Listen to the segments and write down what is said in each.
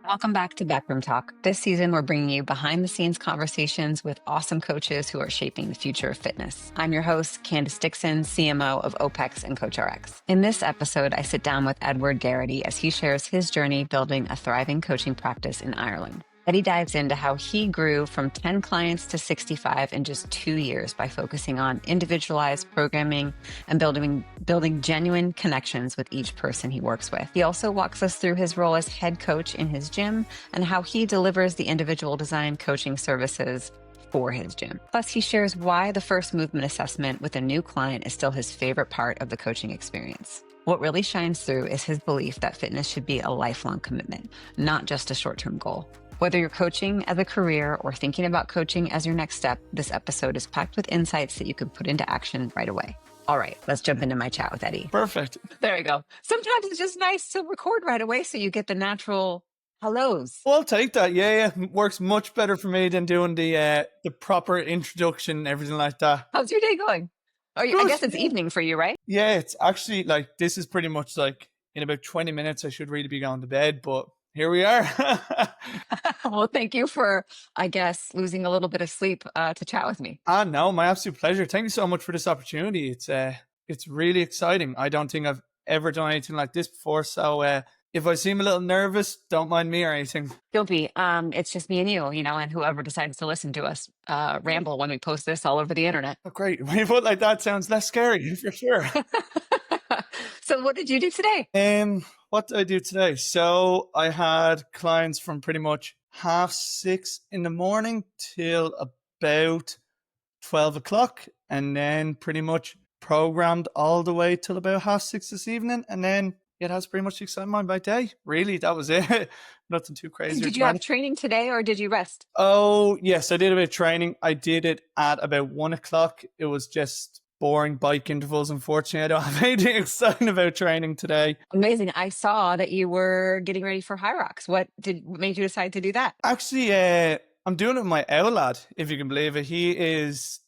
Welcome back to Backroom Talk. This season, we're bringing you behind the scenes conversations with awesome coaches who are shaping the future of fitness. I'm your host, Candace Dixon, CMO of OPEX and CoachRx. In this episode, I sit down with Edward Geraghty as he shares his journey building a thriving coaching practice in Ireland. Eddie dives into how he grew from 10 clients to 65 in just 2 years by focusing on individualized programming and building genuine connections with each person he works with. He also walks us through his role as head coach in his gym and how he delivers the individual design coaching services for his gym. Plus, he shares why the first movement assessment with a new client is still his favorite part of the coaching experience. What really shines through is his belief that fitness should be a lifelong commitment, not just a short-term goal. Whether you're coaching as a career or thinking about coaching as your next step, this episode is packed with insights that you can put into action right away. All right, let's jump into my chat with Eddie. Perfect. There we go. Sometimes it's just nice to record right away so you get the natural hellos. Well, I'll take that. Yeah. Works much better for me than doing the proper introduction and everything like that. How's your day going? Oh, I guess it's evening for you, right? Yeah, it's actually like, this is pretty much like in about 20 minutes, I should really be going to bed, but here we are. Well, thank you for, I guess, losing a little bit of sleep to chat with me. No, my absolute pleasure. Thank you so much for this opportunity. It's really exciting. I don't think I've ever done anything like this before. So if I seem a little nervous, don't mind me or anything. Don't be. It's just me and you, and whoever decides to listen to us ramble when we post this all over the internet. Oh, great. When you put it like that, sounds less scary for sure. So what did you do today? What did I do today? So I had clients from pretty much 6:30 in the morning till about 12 o'clock, and then pretty much programmed all the way till about 6:30 this evening. And then that's pretty much the excitement of my day. Really, that was it. Nothing too crazy. Did you have training today or did you rest? Oh, yes, I did a bit of training. I did it at about 1 o'clock. It was just boring bike intervals. Unfortunately, I don't have anything exciting about training today. Amazing. I saw that you were getting ready for Hyrox. What made you decide to do that? Actually, I'm doing it with my owl lad, if you can believe it. He is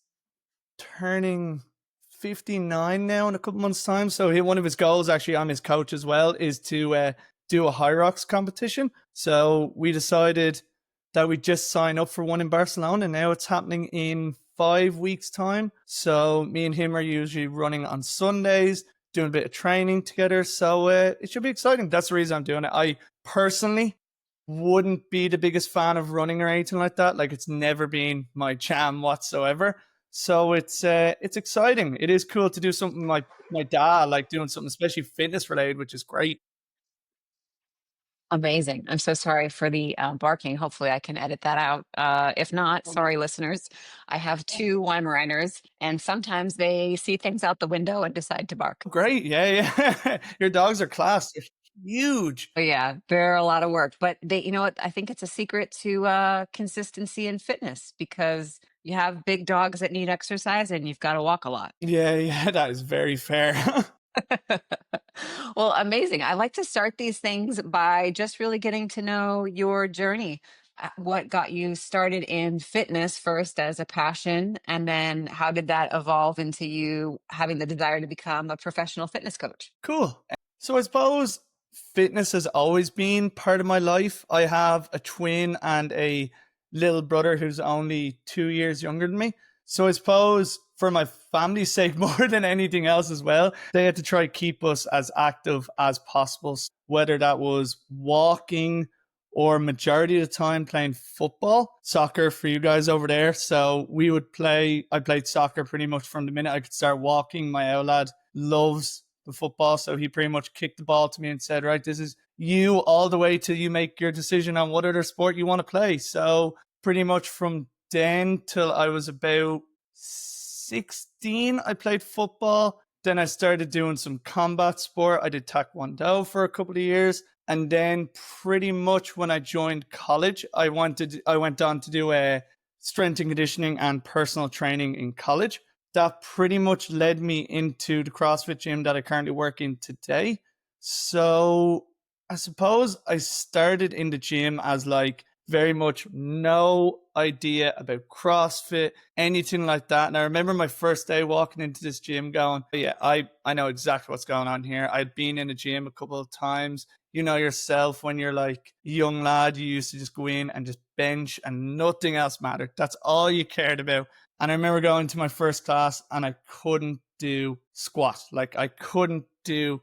turning 59 now in a couple months' time. So one of his goals, actually, I'm his coach as well, is to do a Hyrox competition. So we decided that we just sign up for one in Barcelona. Now it's happening in 5 weeks' time. So me and him are usually running on Sundays, doing a bit of training together. So it should be exciting. That's the reason I'm doing it. I personally wouldn't be the biggest fan of running or anything like that. Like, it's never been my jam whatsoever. So it's exciting. It is cool to do something like my dad, like doing something especially fitness related, which is great. Amazing. I'm so sorry for the barking. Hopefully I can edit that out. If not, sorry, listeners. I have 2 Weimaraners, and sometimes they see things out the window and decide to bark. Great. Yeah. Your dogs are class. They're huge. But yeah, they're a lot of work. But you know what? I think it's a secret to consistency in fitness, because you have big dogs that need exercise and you've got to walk a lot. Yeah, that is very fair. Well, amazing. I like to start these things by just really getting to know your journey. What got you started in fitness first as a passion, and then how did that evolve into you having the desire to become a professional fitness coach? Cool. So I suppose fitness has always been part of my life. I have a twin and a little brother who's only 2 years younger than me. So I suppose for my family's sake, more than anything else as well, they had to try to keep us as active as possible, whether that was walking or majority of the time playing football, soccer for you guys over there. So I played soccer pretty much from the minute I could start walking. My old lad loves the football, so he pretty much kicked the ball to me and said, right, this is you all the way till you make your decision on what other sport you want to play. So pretty much from then till I was about 16, I played football. Then I started doing some combat sport. I did Taekwondo for a couple of years. And then pretty much when I joined college, I went on to do a strength and conditioning and personal training in college. That pretty much led me into the CrossFit gym that I currently work in today. So I suppose I started in the gym as like very much no idea about CrossFit, anything like that. And I remember my first day walking into this gym going, yeah, I know exactly what's going on here. I'd been in a gym a couple of times. You know yourself, when you're like a young lad, you used to just go in and just bench and nothing else mattered. That's all you cared about. And I remember going to my first class and I couldn't do squat. Like I couldn't do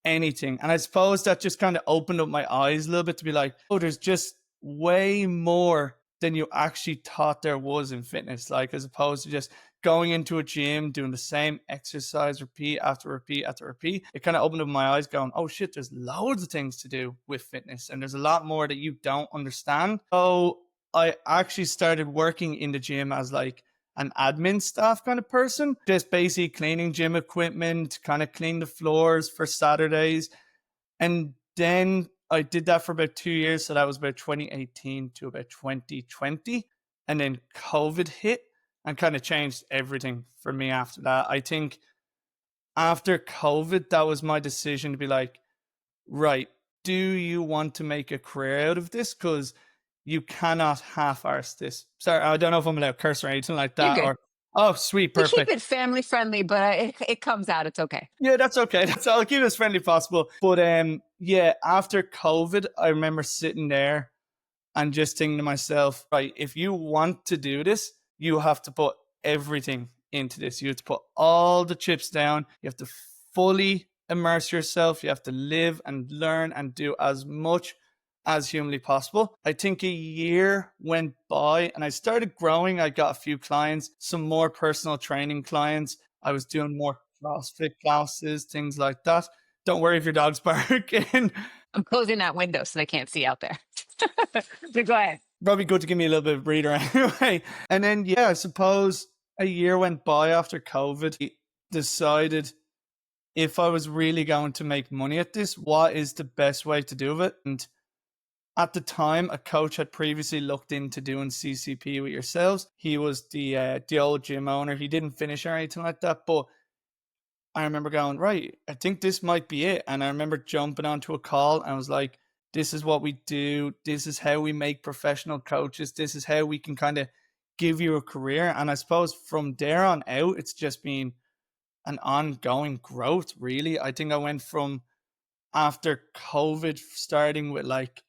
anything. And I suppose that just kind of opened up my eyes a little bit to be like, oh, there's just way more than you actually thought there was in fitness. Like, as opposed to just going into a gym, doing the same exercise, repeat after repeat after repeat. It kind of opened up my eyes going, oh shit, there's loads of things to do with fitness. And there's a lot more that you don't understand. So I actually started working in the gym as like an admin staff kind of person, just basically cleaning gym equipment, kind of clean the floors for Saturdays. And then I did that for about 2 years. So that was about 2018 to about 2020. And then COVID hit and kind of changed everything for me after that. I think after COVID, that was my decision to be like, right, do you want to make a career out of this? Because you cannot half-arse this. Sorry, I don't know if I'm allowed to curse or anything like You're that. good. Or, oh, sweet, We keep perfect. it family friendly, but it comes out. It's okay. Yeah, that's okay. I'll keep it as friendly as possible. But yeah, after COVID, I remember sitting there and just thinking to myself, right, if you want to do this, you have to put everything into this. You have to put all the chips down. You have to fully immerse yourself. You have to live and learn and do as much as humanly possible. I think a year went by and I started growing. I got a few clients, some more personal training clients. I was doing more CrossFit classes, things like that. Don't worry if your dog's barking. I'm closing that window so they can't see out there. So go ahead. Probably good to give me a little bit of breather anyway. And then, yeah, I suppose a year went by after COVID. I decided if I was really going to make money at this, what is the best way to do it? And at the time, a coach had previously looked into doing CCP with yourselves. He was the old gym owner. He didn't finish or anything like that, but I remember going, right, I think this might be it. And I remember jumping onto a call and I was like, this is what we do. This is how we make professional coaches. This is how we can kind of give you a career. And I suppose from there on out, it's just been an ongoing growth, really. I think I went from after COVID starting with like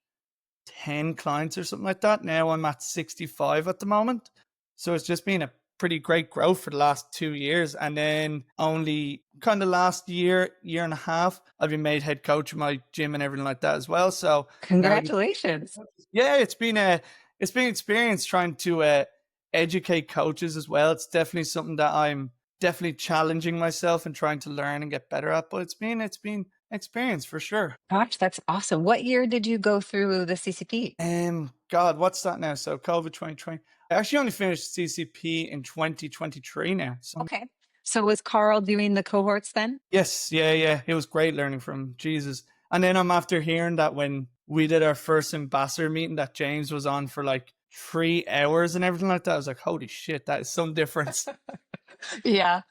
10 clients or something like that. Now I'm at 65 at the moment. So it's just been a pretty great growth for the last 2 years. And then only kind of last year and a half, I've been made head coach of my gym and everything like that as well. So Congratulations. yeah, it's been experience trying to educate coaches as well. It's definitely something that I'm definitely challenging myself and trying to learn and get better at. But it's been experience for sure. Gosh, that's awesome. What year did you go through the CCP? God, what's that now? So COVID 2020. I actually only finished CCP in 2023 now. So Okay. So was Carl doing the cohorts then? yes, yeah. It was great learning from Jesus. And then I'm after hearing that when we did our first ambassador meeting that James was on for like 3 hours and everything like that. I was like, holy shit, that is some difference. Yeah.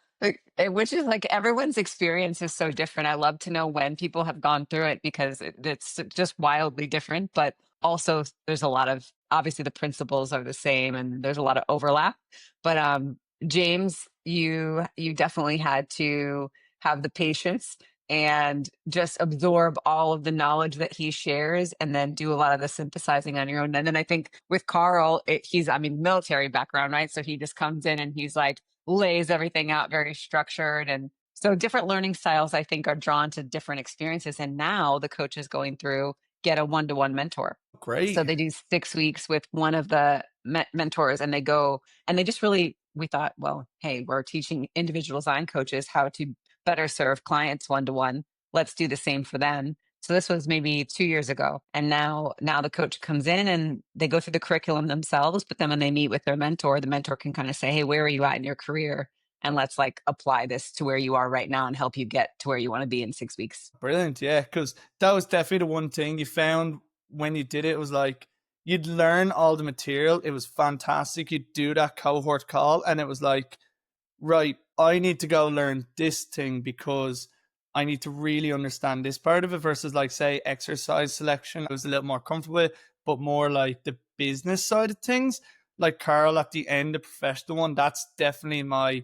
Which is like everyone's experience is so different. I love to know when people have gone through it because it's just wildly different. But also, there's a lot of obviously the principles are the same and there's a lot of overlap. But James, you definitely had to have the patience and just absorb all of the knowledge that he shares and then do a lot of the synthesizing on your own. And then I think with Carl, I mean, military background, right? So he just comes in and he's like, lays everything out very structured. And so different learning styles, I think, are drawn to different experiences. And now the coaches going through get a one-to-one mentor. Great. So they do 6 weeks with one of the mentors and they go and they just really, we thought, well, hey, we're teaching individual design coaches how to better serve clients one-to-one. Let's do the same for them. So this was maybe 2 years ago. And now the coach comes in and they go through the curriculum themselves, but then when they meet with their mentor, the mentor can kind of say, hey, where are you at in your career? And let's like apply this to where you are right now and help you get to where you want to be in 6 weeks. Brilliant. Yeah. Because that was definitely the one thing you found when you did it. It was like you'd learn all the material. It was fantastic. You'd do that cohort call and it was like, right, I need to go learn this thing because I need to really understand this part of it versus like say exercise selection. I was a little more comfortable with, but more like the business side of things, like Carl at the end, the professional one, that's definitely my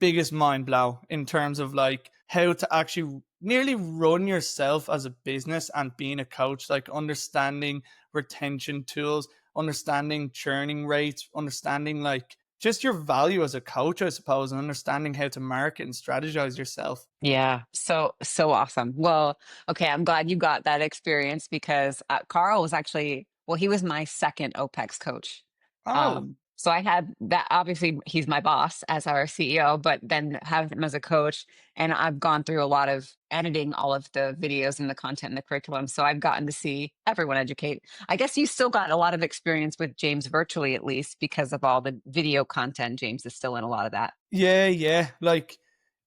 biggest mind blow in terms of like how to actually nearly run yourself as a business and being a coach, like understanding retention tools, understanding churning rates, understanding like just your value as a coach, I suppose, and understanding how to market and strategize yourself. Yeah, so awesome. Well, okay, I'm glad you got that experience because Carl was actually, well, he was my second OPEX coach. Oh, So I had that. Obviously, he's my boss as our CEO, but then have him as a coach, and I've gone through a lot of editing all of the videos and the content and the curriculum. So I've gotten to see everyone educate. I guess you still got a lot of experience with James virtually, at least because of all the video content. James is still in a lot of that. yeah, yeah. Like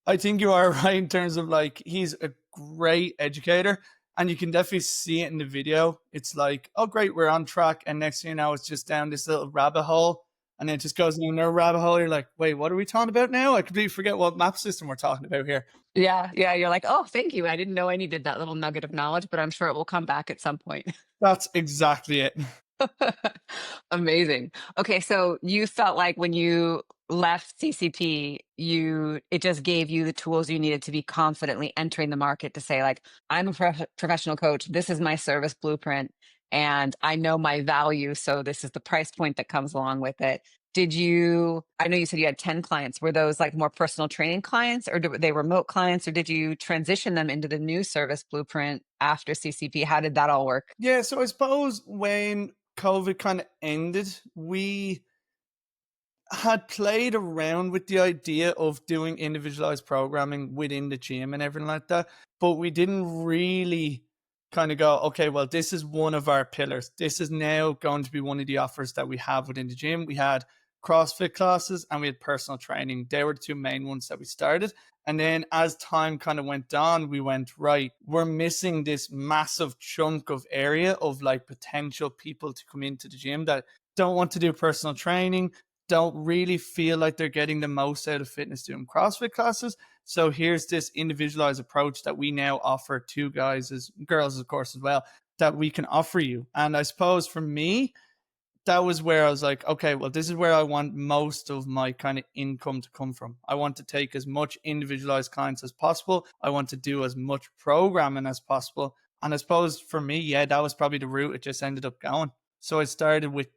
I think you are right in terms of like he's a great educator and you can definitely see it in the video. It's like, oh great, we're on track, and next thing you know, it's just down this little rabbit hole, and then it just goes into another rabbit hole. You're like, wait, what are we talking about now? I completely forget what map system we're talking about here. Yeah, yeah. You're like, oh, thank you. I didn't know I needed that little nugget of knowledge, but I'm sure it will come back at some point. That's exactly it. Amazing. Okay, so you felt like when you left CCP, it just gave you the tools you needed to be confidently entering the market to say like, I'm a professional coach. This is my service blueprint, and I know my value. So this is the price point that comes along with it. Did you? I know you said you had 10 clients. Were those like more personal training clients, or were they remote clients, or did you transition them into the new service blueprint after CCP? How did that all work? Yeah, so I suppose when COVID kind of ended, we had played around with the idea of doing individualized programming within the gym and everything like that, but we didn't really kind of go, okay, well, this is one of our pillars. This is now going to be one of the offers that we have within the gym. We had CrossFit classes and we had personal training. They were the two main ones that we started. And then as time kind of went on, we went, right, we're missing this massive chunk of area of like potential people to come into the gym that don't want to do personal training, don't really feel like they're getting the most out of fitness doing CrossFit classes. So here's this individualized approach that we now offer to guys, as girls, of course, as well, that we can offer you. And I suppose for me, that was where I was like, okay, well, this is where I want most of my kind of income to come from. I want to take as much individualized clients as possible. I want to do as much programming as possible. And I suppose for me, yeah, that was probably the route it just ended up going. So I started with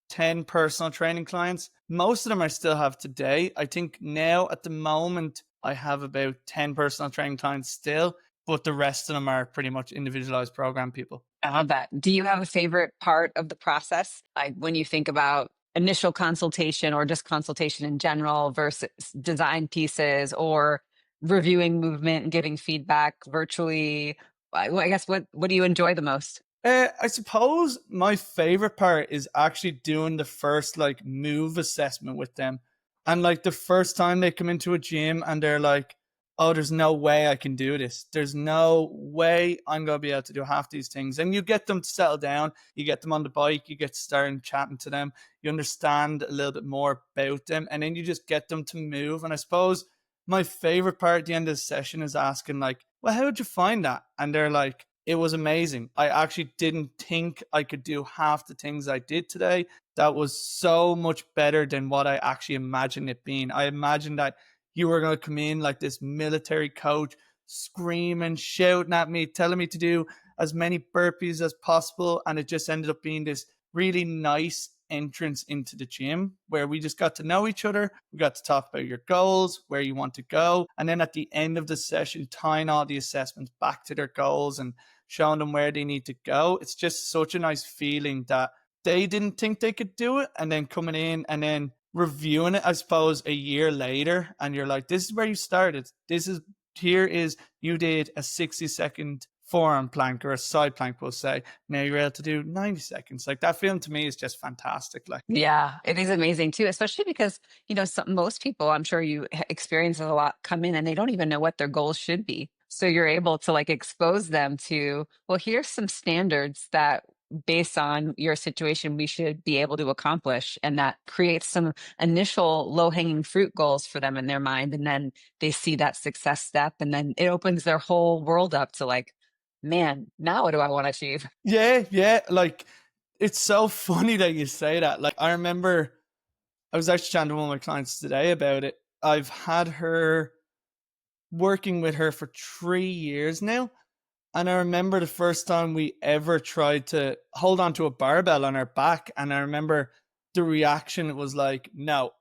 10 personal training clients. Most of them I still have today. I think now at the moment, I have about 10 personal training clients still, but the rest of them are pretty much individualized program people. I love that. Do you have a favorite part of the process? Like when you think about initial consultation or just consultation in general versus design pieces or reviewing movement and giving feedback virtually? I guess what do you enjoy the most? I suppose my favorite part is actually doing the first like move assessment with them. And like the first time they come into a gym and they're like, oh, there's no way I can do this. There's no way I'm going to be able to do half these things. And you get them to settle down. You get them on the bike. You get started chatting to them. You understand a little bit more about them. And then you just get them to move. And I suppose my favorite part at the end of the session is asking like, well, how did you find that? And they're like, it was amazing. I actually didn't think I could do half the things I did today. That was so much better than what I actually imagined it being. I imagined that you were going to come in like this military coach, screaming, shouting at me, telling me to do as many burpees as possible. And it just ended up being this really nice entrance into the gym where we just got to know each other. We got to talk about your goals, where you want to go. And then at the end of the session, tying all the assessments back to their goals and showing them where they need to go. It's just such a nice feeling that they didn't think they could do it. And then coming in and then reviewing it, I suppose, a year later, and you're like, this is where you started. Here is, you did a 60-second forearm plank or a side plank, we'll say. Now you're able to do 90 seconds. Like that feeling to me is just fantastic. Like, Yeah, it is amazing too, especially because, most people, I'm sure you experience it a lot, come in and they don't even know what their goals should be. So you're able to like expose them to, well, here's some standards that based on your situation, we should be able to accomplish. And that creates some initial low hanging fruit goals for them in their mind. And then they see that success step and then it opens their whole world up to like, man, now what do I want to achieve? yeah, like It's so funny that you say that. Like, I remember I was actually chatting to one of my clients today about it. I've had her working with her for 3 years now. And I remember the first time we ever tried to hold on to a barbell on her back. And I remember the reaction was like, no.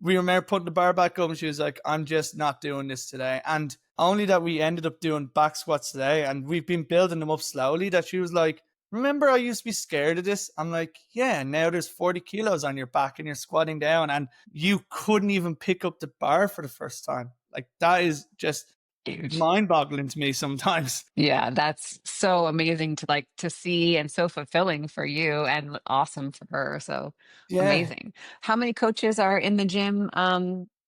We remember putting the bar back up and she was like, I'm just not doing this today. And only that we ended up doing back squats today and we've been building them up slowly that she was like, remember I used to be scared of this? I'm like, yeah, now there's 40 kilos on your back and you're squatting down and you couldn't even pick up the bar for the first time. Like that is just Huge. mind boggling to me sometimes. Yeah, that's so amazing to like to see and so fulfilling for you and awesome for her. So Yeah. amazing. How many coaches are in the gym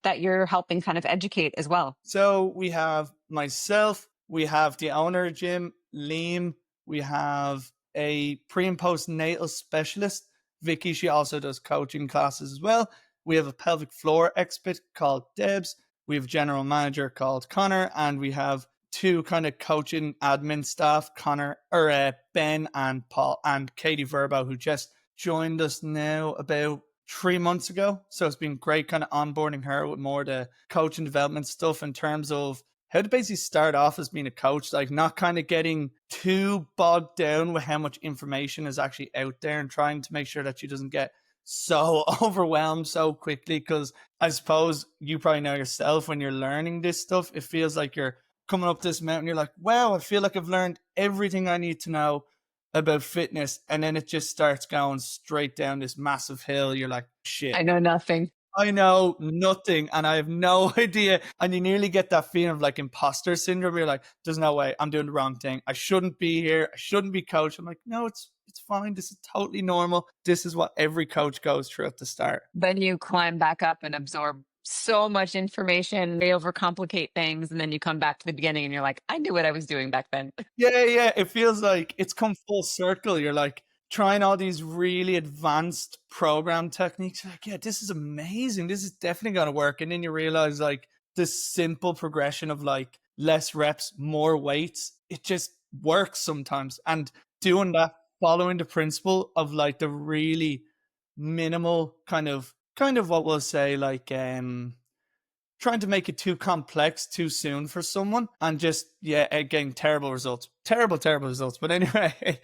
that you're helping kind of educate as well? So we have myself, we have the owner of the gym, Liam, we have a pre and post natal specialist, Vicky. She also does coaching classes as well. We have a pelvic floor expert called Debs. We have a general manager called Connor, and we have two kind of coaching admin staff, Connor or Ben and Paul and Katie Verbo, who just joined us now about 3 months ago. So it's been great kind of onboarding her with more the coaching development stuff in terms of how to basically start off as being a coach, like not kind of getting too bogged down with how much information is actually out there and trying to make sure that she doesn't get so overwhelmed so quickly. Because I suppose you probably know yourself when you're learning this stuff, it feels like you're coming up this mountain. You're like, wow, I feel like I've learned everything I need to know about fitness, and then it just starts going straight down this massive hill. You're like, shit, I know nothing. I know nothing and I have no idea. And you nearly get that feeling of like imposter syndrome. You're like, there's no way, I'm doing the wrong thing. I shouldn't be here. I shouldn't be coached. I'm like, no, it's fine. This is totally normal. This is what every coach goes through at the start. Then you climb back up and absorb so much information, they overcomplicate things, and then you come back to the beginning and you're like, I knew what I was doing back then. Yeah, yeah. It feels like it's come full circle. You're like trying all these really advanced program techniques. You're like, yeah, this is amazing. This is definitely going to work. And then you realize like this simple progression of like less reps, more weights, it just works sometimes. And doing that, following the principle of like the really minimal kind of what we'll say like trying to make it too complex too soon for someone and just getting terrible results, terrible results. But anyway.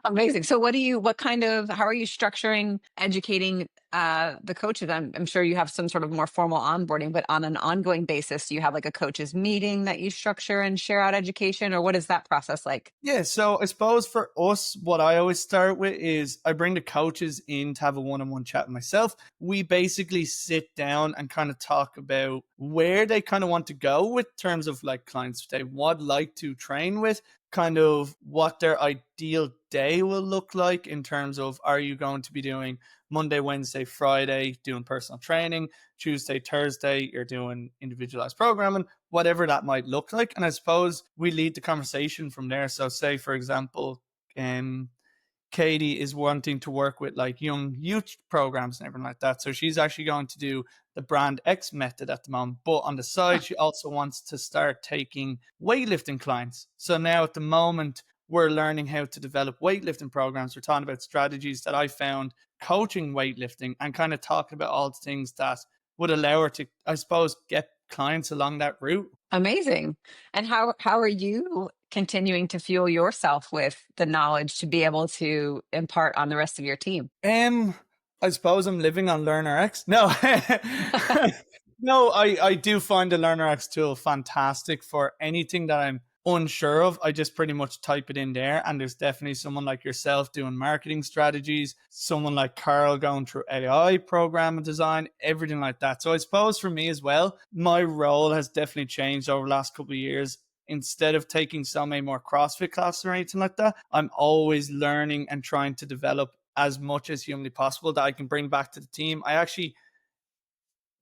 Amazing. So how are you structuring educating the coaches? I'm sure you have some sort of more formal onboarding, but on an ongoing basis, do you have like a coaches meeting that you structure and share out education, or what is that process like? Yeah, so I suppose for us, what I always start with is I bring the coaches in to have a one-on-one chat with myself. We basically sit down and kind of talk about where they kind of want to go with terms of like clients they would like to train with, kind of what their ideal day will look like in terms of are you going to be doing Monday, Wednesday, Friday, doing personal training, Tuesday, Thursday, you're doing individualized programming, whatever that might look like. And I suppose we lead the conversation from there. So say, for example, Katie is wanting to work with like young youth programs and everything like that. So she's actually going to do the brand X method at the moment. But on the side, she also wants to start taking weightlifting clients. So now at the moment, we're learning how to develop weightlifting programs. We're talking about strategies that I found coaching weightlifting and kind of talking about all the things that would allow her to, I suppose, get clients along that route. Amazing. And how are you continuing to fuel yourself with the knowledge to be able to impart on the rest of your team? I suppose I'm living on LearnerX. No, no, I do find the LearnerX tool fantastic for anything that I'm unsure of. I just pretty much type it in there, and there's definitely someone like yourself doing marketing strategies, someone like Carl going through AI program and design, everything like that. So I suppose for me as well, my role has definitely changed over the last couple of years. Instead of taking so many more CrossFit classes or anything like that, I'm always learning and trying to develop as much as humanly possible that I can bring back to the team. I actually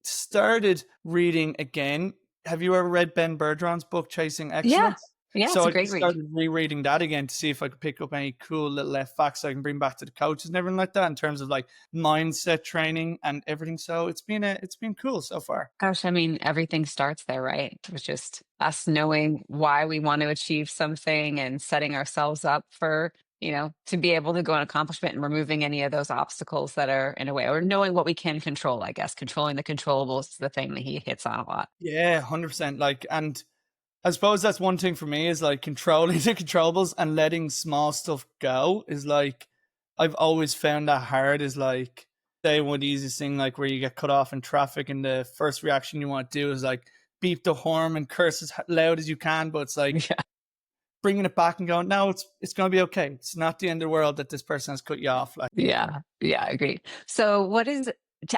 started reading again. Have you ever read Ben Bergeron's book, Chasing Yeah. Excellence? Yeah, it's So a I great just read. started rereading that again to see if I could pick up any cool little facts I can bring back to the coaches and everything like that in terms of like mindset training and everything. So it's been cool so far. Gosh, I mean, everything starts there, right? It was just us knowing why we want to achieve something and setting ourselves up for to be able to go on accomplishment and removing any of those obstacles that are in a way, or knowing what we can control, I guess. Controlling the controllables is the thing that he hits on a lot. Yeah, 100%. Like, and I suppose that's one thing for me is like controlling the controllables and letting small stuff go is like, I've always found that hard is like, say one easiest thing, like where you get cut off in traffic and the first reaction you want to do is like beep the horn and curse as loud as you can. But it's like Yeah. bringing it back and going, no, it's going to be okay. It's not the end of the world that this person has cut you off. Like, Yeah. Yeah. Agreed. So,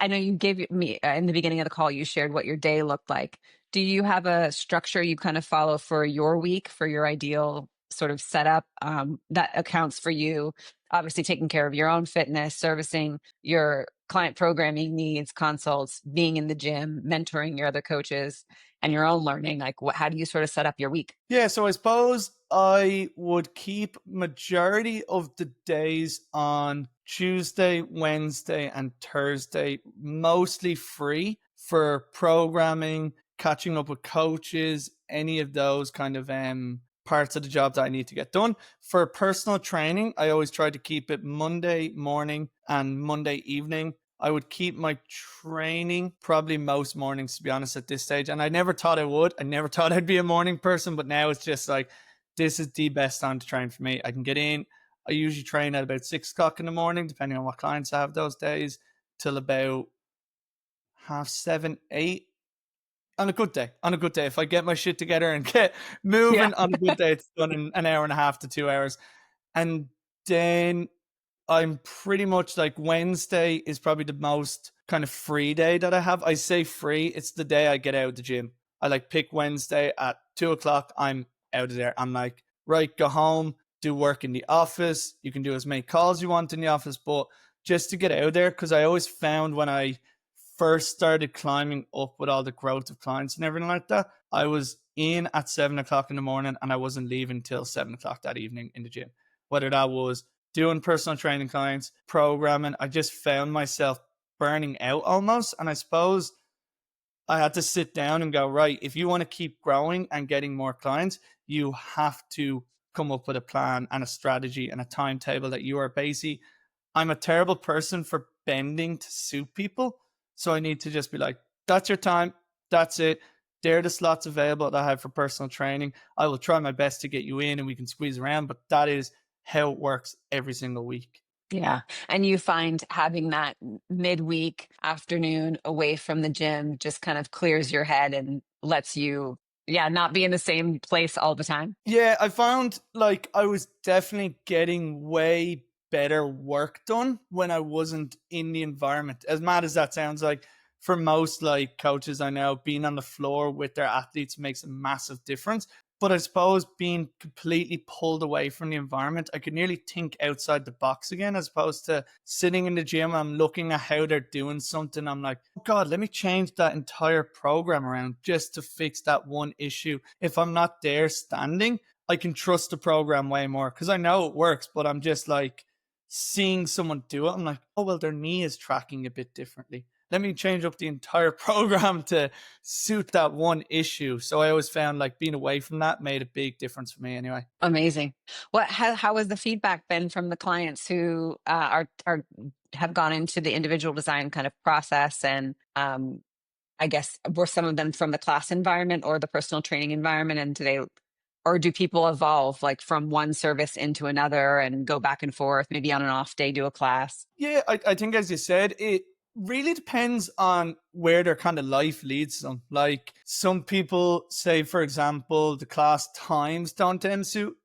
I know you gave me in the beginning of the call, you shared what your day looked like. Do you have a structure you kind of follow for your week, for your ideal sort of setup that accounts for you? Obviously, taking care of your own fitness, servicing your client programming needs, consults, being in the gym, mentoring your other coaches, and your own learning. Like, how do you sort of set up your week? yeah, so I suppose I would keep majority of the days on Tuesday, Wednesday, and Thursday mostly free for programming, catching up with coaches, any of those kind of parts of the job that I need to get done. For personal training, I always try to keep it Monday morning and Monday evening. I would keep my training probably most mornings, to be honest, at this stage. And I never thought I would. I never thought I'd be a morning person, but now it's just like, this is the best time to train for me. I can get in. I usually train at about 6 o'clock in the morning, depending on what clients I have those days, till about 7:30, 8 on a good day. On a good day, if I get my shit together and get Yeah. moving on a good day, it's done in an hour and a half to 2 hours. And then I'm pretty much like Wednesday is probably the most kind of free day that I have. I say free, it's the day I get out of the gym. I like pick Wednesday at 2 o'clock. I'm out of there. I'm like, right, go home, do work in the office. You can do as many calls you want in the office, but just to get out of there, because I always found when I first started climbing up with all the growth of clients and everything like that, I was in at 7 o'clock in the morning and I wasn't leaving till 7 o'clock that evening in the gym. Whether that was doing personal training clients, programming, I just found myself burning out almost. And I suppose I had to sit down and go, right, if you want to keep growing and getting more clients, you have to come up with a plan and a strategy and a timetable that you are basically. I'm a terrible person for bending to suit people. So I need to just be like, that's your time. That's it. They're the slots available that I have for personal training. I will try my best to get you in and we can squeeze around, but that is how it works every single week. Yeah. And you find having that midweek afternoon away from the gym just kind of clears your head and lets you, yeah, not be in the same place all the time. Yeah, I found like I was definitely getting way better work done when I wasn't in the environment. As mad as that sounds, like for most like coaches I know, being on the floor with their athletes makes a massive difference. But I suppose being completely pulled away from the environment, I could nearly think outside the box again, as opposed to sitting in the gym. I'm looking at how they're doing something. I'm like, oh God, let me change that entire program around just to fix that one issue. If I'm not there standing, I can trust the program way more because I know it works, but I'm just like seeing someone do it. I'm like, oh, well, their knee is tracking a bit differently. Let me change up the entire program to suit that one issue. So I always found like being away from that made a big difference for me anyway. Amazing. How has the feedback been from the clients who are have gone into the individual design kind of process? And I guess were some of them from the class environment or the personal training environment? And or do people evolve like from one service into another and go back and forth, maybe on an off day, do a class? Yeah, I think as you said, it really depends on where their kind of life leads them. Like some people say, for example, the class times don't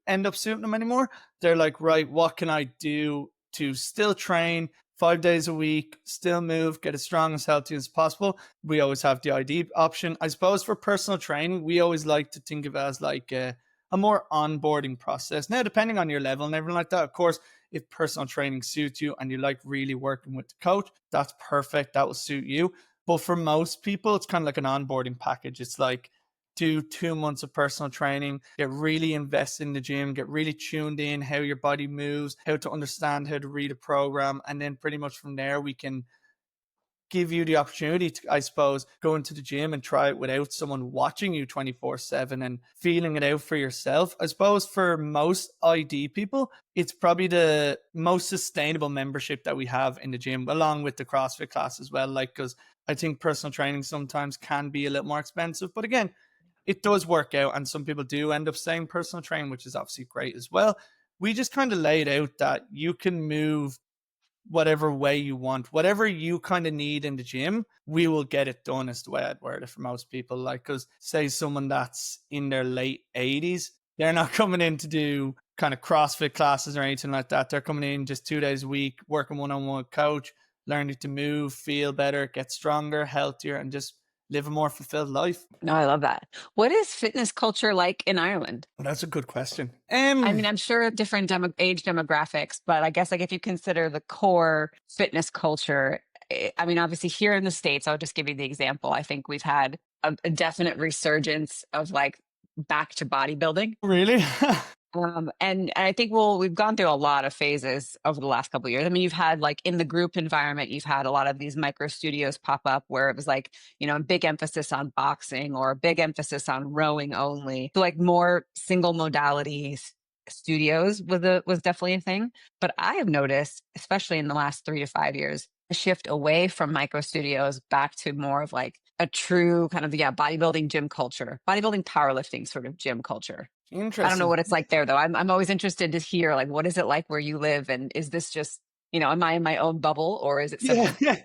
end up suiting them anymore. They're like, right, what can I do to still train 5 days a week, still move, get as strong as healthy as possible? We always have the ID option. I suppose for personal training, we always like to think of it as like a more onboarding process. Now, depending on your level and everything like that, of course, if personal training suits you and you like really working with the coach, that's perfect. That will suit you. But for most people, it's kind of like an onboarding package. It's like do 2 months of personal training, get really invested in the gym, get really tuned in how your body moves, how to understand how to read a program. And then pretty much from there, we can give you the opportunity to, I suppose, go into the gym and try it without someone watching you 24/7 and feeling it out for yourself. I suppose for most ID people, it's probably the most sustainable membership that we have in the gym, along with the CrossFit class as well. Like, because I think personal training sometimes can be a little more expensive, but again, it does work out, and some people do end up staying personal training, which is obviously great as well. We just kind of laid out that you can move whatever way you want, whatever you kind of need in the gym, we will get it done, is the way I'd word it for most people. Like, because say someone that's in their late 80s, they're not coming in to do kind of CrossFit classes or anything like that. They're coming in just 2 days a week, working one-on-one with coach, learning to move, feel better, get stronger, healthier, and just live a more fulfilled life. No, I love that. What is fitness culture like in Ireland? Well, that's a good question. I mean, I'm sure different age demographics, but I guess like if you consider the core fitness culture, I mean, obviously here in the States, I'll just give you the example. I think we've had a definite resurgence of like back to bodybuilding. Really? And I think we've gone through a lot of phases over the last couple of years. I mean, you've had like in the group environment, you've had a lot of these micro studios pop up where it was like, you know, a big emphasis on boxing or a big emphasis on rowing only. So like more single modalities studios was definitely a thing. But I have noticed, especially in the last 3 to 5 years, a shift away from micro studios back to more of like a true kind of bodybuilding gym culture, bodybuilding powerlifting sort of gym culture. I don't know Interesting. what it's like there though. I'm always interested to hear like what is it like where you live, and is this just, you know, am I in my own bubble or is it similar? Yeah.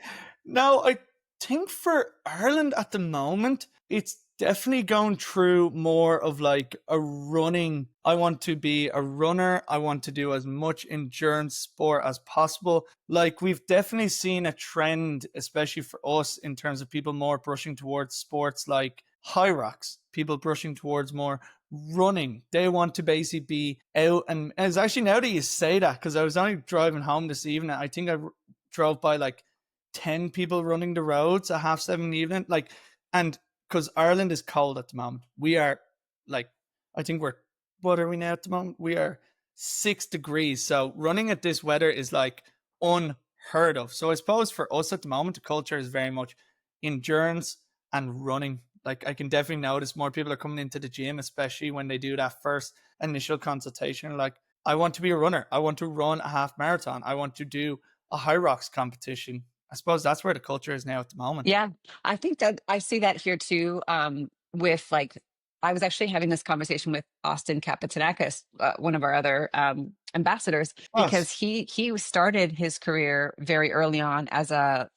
No, I think for Ireland at the moment, it's definitely going through more of like a running. I want to be a runner. I want to do as much endurance sport as possible. Like, we've definitely seen a trend, especially for us, in terms of people more brushing towards sports like Hyrox, people brushing towards more running. They want to basically be out. And it's actually, now that you say that, because I was only driving home this evening, I think I drove by like 10 people running the roads at 7:30 in the evening. Like, and because Ireland is cold at the moment, we are like, I think what are we now at the moment? We are 6 degrees. So running at this weather is like unheard of. So I suppose for us at the moment, the culture is very much endurance and running. Like, I can definitely notice more people are coming into the gym, especially when they do that first initial consultation. Like, I want to be a runner. I want to run a half marathon. I want to do a Hyrox competition. I suppose that's where the culture is now at the moment. Yeah, I think that I see that here too. With like, I was actually having this conversation with Austin Kapitanakis, one of our other ambassadors, Yes. because he started his career very early on as a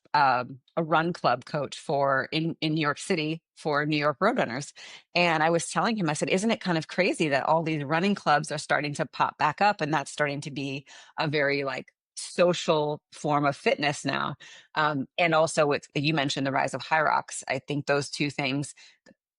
run club coach for in New York City for New York Roadrunners. And I was telling him, I said, isn't it kind of crazy that all these running clubs are starting to pop back up, and that's starting to be a very like social form of fitness now. And also with, you mentioned the rise of Hyrox. I think those two things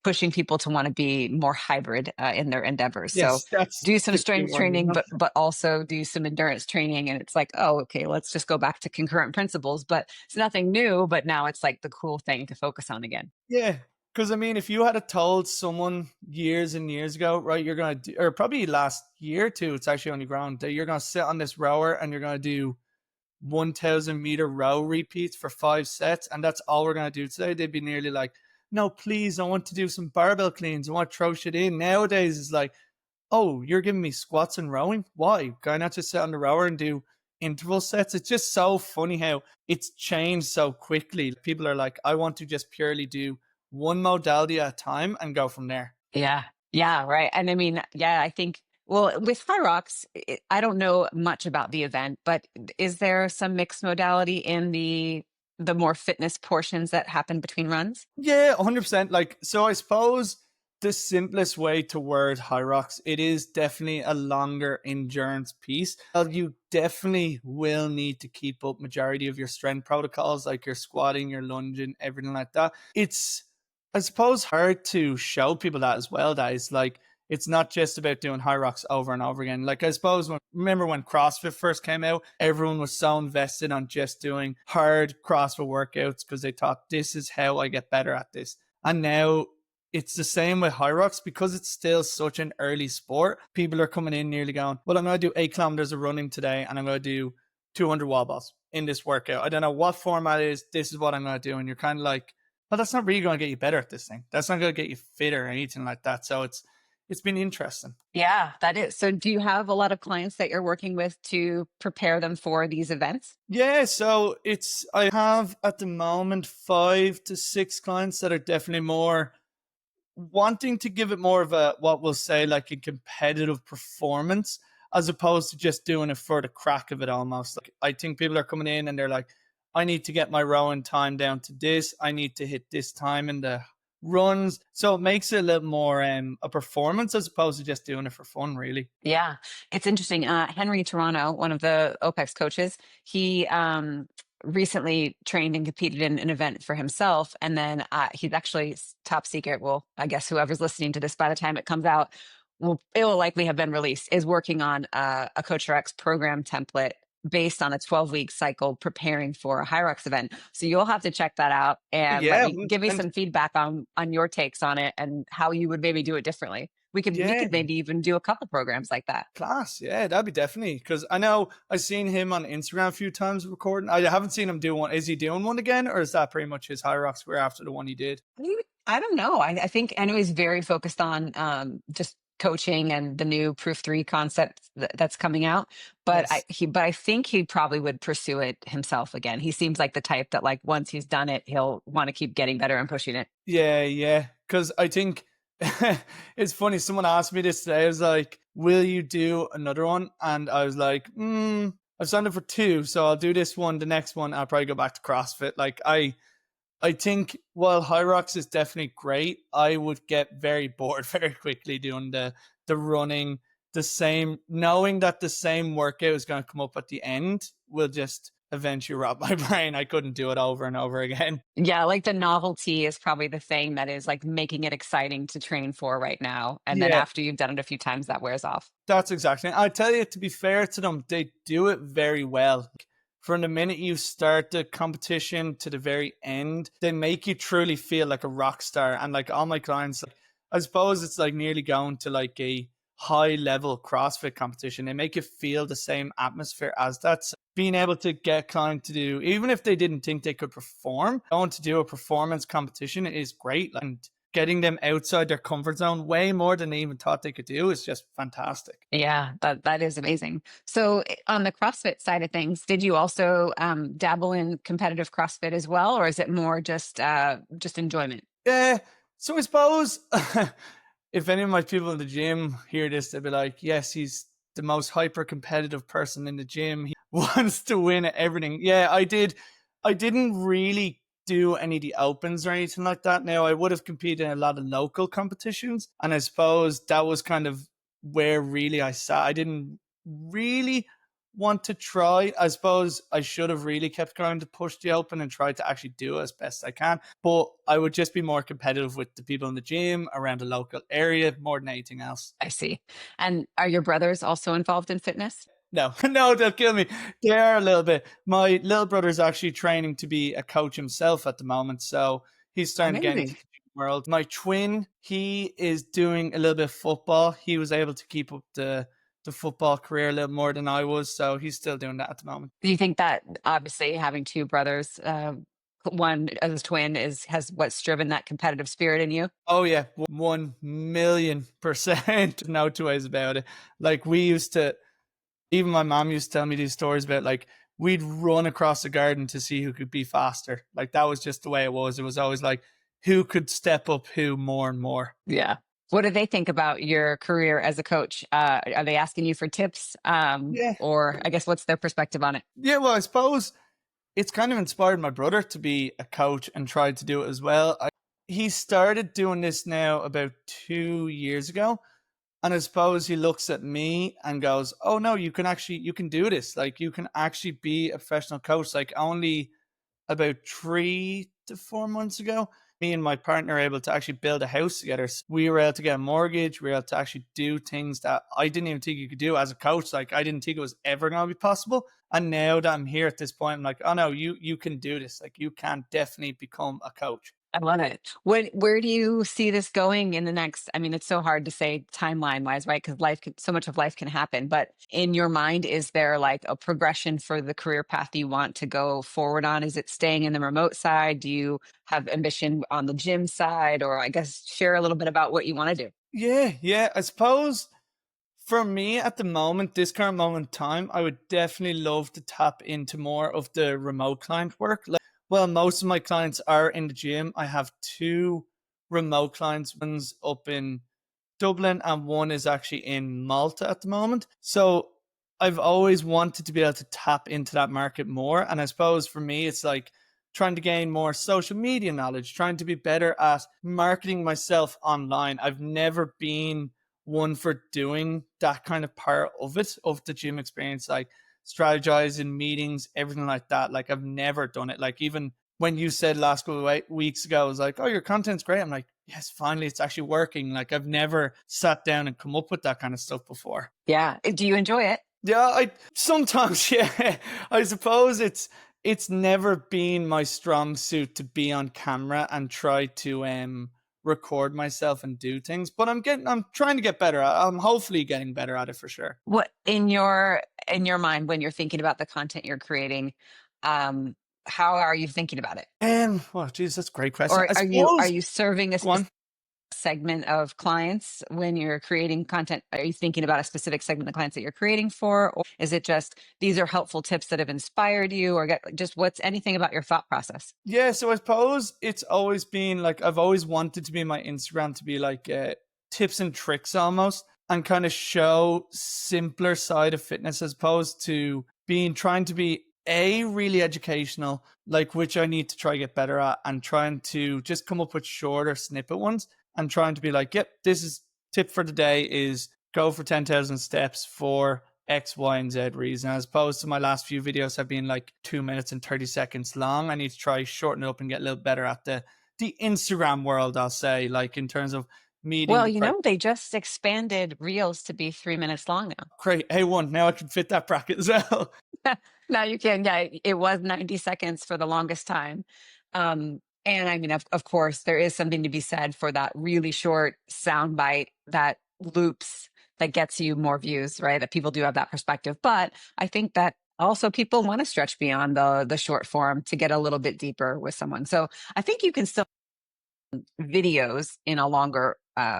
pushing people to want to be more hybrid in their endeavors. So Yes, that's do some the key strength word, isn't training, it? but also do some endurance training. And it's like, oh, okay, let's just go back to concurrent principles. But it's nothing new, but now it's like the cool thing to focus on again. Yeah. Because, I mean, if you had told someone years and years ago, right, you're going to do, or probably last year too, it's actually on the ground, that you're going to sit on this rower and you're going to do 1,000-meter row repeats for 5 sets, and that's all we're going to do today, they'd be nearly like, no, please, I want to do some barbell cleans. I want to throw shit in. Nowadays, it's like, oh, you're giving me squats and rowing? Why? Can I not just sit on the rower and do interval sets? It's just so funny how it's changed so quickly. People are like, I want to just purely do one modality at a time and go from there. Yeah. Yeah. Right. And I mean, yeah, I think, well, with Hyrox, I don't know much about the event, but is there some mixed modality in the more fitness portions that happen between runs? Yeah, 100%. Like, so I suppose the simplest way to word Hyrox, it is definitely a longer endurance piece. You definitely will need to keep up majority of your strength protocols, like your squatting, your lunging, everything like that. It's, I suppose, hard to show people that as well, that is like, it's not just about doing Hyrox over and over again. Like, I suppose, remember when CrossFit first came out, everyone was so invested on just doing hard CrossFit workouts because they thought, this is how I get better at this. And now it's the same with Hyrox, because it's still such an early sport. People are coming in nearly going, well, I'm going to do 8 kilometers of running today, and I'm going to do 200 wall balls in this workout. I don't know what format it is. This is what I'm going to do. And you're kind of like, well, that's not really going to get you better at this thing. That's not going to get you fitter or anything like that. So it's been interesting. Yeah, that is. So do you have a lot of clients that you're working with to prepare them for these events? Yeah, so I have at the moment 5 to 6 clients that are definitely more wanting to give it more of a, what we'll say, like a competitive performance, as opposed to just doing it for the crack of it almost. Like, I think people are coming in and they're like, I need to get my rowing time down to this. I need to hit this time in the runs. So it makes it a little more a performance as opposed to just doing it for fun, really. Yeah, it's interesting. Henry Toronto, one of the OPEX coaches, he recently trained and competed in an event for himself. And then he's actually top secret. Well, I guess whoever's listening to this by the time it comes out, it will likely have been released, is working on a CoachRx program template based on a 12-week cycle preparing for a Hyrox event. So you'll have to check that out and Yeah, give me 100%. some feedback on your takes on it and how you would maybe do it differently. We Yeah. could maybe even do a couple programs like that. Class, yeah, that'd be definitely, because I know I've seen him on Instagram a few times recording. I haven't seen him do one. Is he doing one again, or is that pretty much his Hyrox wear after the one he did? I don't know. I think I know he's very focused on just coaching and the new Proof 3 concept that's coming out. But Yes. I think he probably would pursue it himself again. He seems like the type that like once he's done it, he'll want to keep getting better and pushing it. Yeah, because I think it's funny. Someone asked me this today. I was like, "Will you do another one?" And I was like, "I've signed up for 2, so I'll do this one. The next one, I'll probably go back to CrossFit." Like I think while Hyrox is definitely great, I would get very bored very quickly doing the running, the same, knowing that the same workout is going to come up at the end will just eventually rob my brain. I couldn't do it over and over again. Yeah, like the novelty is probably the thing that is like making it exciting to train for right now. And then Yeah, after you've done it a few times, that wears off. that's exactly. I tell you, to be fair to them, they do it very well. From the minute you start the competition to the very end, they make you truly feel like a rock star. And like all my clients, like, I suppose it's like nearly going to like a high level CrossFit competition. They make you feel the same atmosphere as that. So being able to get clients to do, even if they didn't think they could perform, going to do a performance competition is great. And getting them outside their comfort zone way more than they even thought they could do is just fantastic. Yeah, that is amazing. So on the CrossFit side of things, did you also dabble in competitive CrossFit as well, or is it more just enjoyment? Yeah. So I suppose if any of my people in the gym hear this, they'll be like, yes, he's the most hyper competitive person in the gym. He wants to win at everything. Yeah, I did. I didn't really do any of the opens or anything like that. Now, I would have competed in a lot of local competitions. And I suppose that was kind of where really I sat. I didn't really want to try. I suppose I should have really kept going to push the open and try to actually do it as best I can. But I would just be more competitive with the people in the gym around the local area more than anything else. I see. And are your brothers also involved in fitness? No, no, they'll kill me. They are a little bit. My little brother's actually training to be a coach himself at the moment. So he's starting to get into Amazing. the world. My twin, he is doing a little bit of football. He was able to keep up the football career a little more than I was. So he's still doing that at the moment. Do you think that obviously having two brothers, one as a twin has what's driven that competitive spirit in you? Oh yeah, 1,000,000%. No two ways about it. Like we used to, even my mom used to tell me these stories about like we'd run across the garden to see who could be faster. Like that was just the way it was. It was always like who could step up who more and more. Yeah. What do they think about your career as a coach? Are they asking you for tips? Yeah. Or I guess what's their perspective on it? Yeah, well, I suppose it's kind of inspired my brother to be a coach and tried to do it as well. He started doing this now about 2 years ago. And I suppose he looks at me and goes, oh no, you can do this. Like you can actually be a professional coach. Like only about 3 to 4 months ago, me and my partner were able to actually build a house together. So we were able to get a mortgage. We were able to actually do things that I didn't even think you could do as a coach. Like I didn't think it was ever going to be possible. And now that I'm here at this point, I'm like, oh no, you can do this. Like you can definitely become a coach. I love it. Where do you see this going in the next? I mean, it's so hard to say timeline wise, right? Because so much of life can happen. But in your mind, is there like a progression for the career path you want to go forward on? Is it staying in the remote side? Do you have ambition on the gym side? Or I guess share a little bit about what you want to do. Yeah. I suppose for me at the moment, this current moment in time, I would definitely love to tap into more of the remote client work. Like, well, most of my clients are in the gym. I have two remote clients, one's up in Dublin and one is actually in Malta at the moment. So I've always wanted to be able to tap into that market more. And I suppose for me, it's like trying to gain more social media knowledge, trying to be better at marketing myself online. I've never been one for doing that kind of part of it, of the gym experience, like strategizing meetings, everything like that. Like I've never done it. Like even when you said last couple of weeks ago, I was like, oh, your content's great. I'm like, yes, finally, it's actually working. Like I've never sat down and come up with that kind of stuff before. Yeah. Do you enjoy it? Yeah, I sometimes, yeah. I suppose it's never been my strong suit to be on camera and try to record myself and do things, but I'm trying to get better. I'm hopefully getting better at it for sure. What in your mind when you're thinking about the content you're creating, um, how are you thinking about it? Well, geez, that's a great question. Or I are suppose, you serving a go on. specific segment of clients when you're creating content? Are you thinking about a specific segment of clients that you're creating for? Or is it just these are helpful tips that have inspired you or just what's anything about your thought process? Yeah, so I suppose it's always been like I've always wanted to be my Instagram to be like tips and tricks almost and kind of show simpler side of fitness as opposed to being trying to be really educational, like which I need to try get better at and trying to just come up with shorter snippet ones and trying to be like, yep, this is tip for the day is go for 10,000 steps for X, Y, and Z reason, as opposed to my last few videos have been like 2 minutes and 30 seconds long. I need to try shorten it up and get a little better at the Instagram world, I'll say, like in terms of meeting Well, the crowd. they just expanded Reels to be 3 minutes long now. Great. Hey, one, now I can fit that bracket as well. Now you can. Yeah, it was 90 seconds for the longest time. And I mean, of course, there is something to be said for that really short sound bite that loops that gets you more views, right? That people do have that perspective. But I think that also people want to stretch beyond the short form to get a little bit deeper with someone. So I think you can still videos in a longer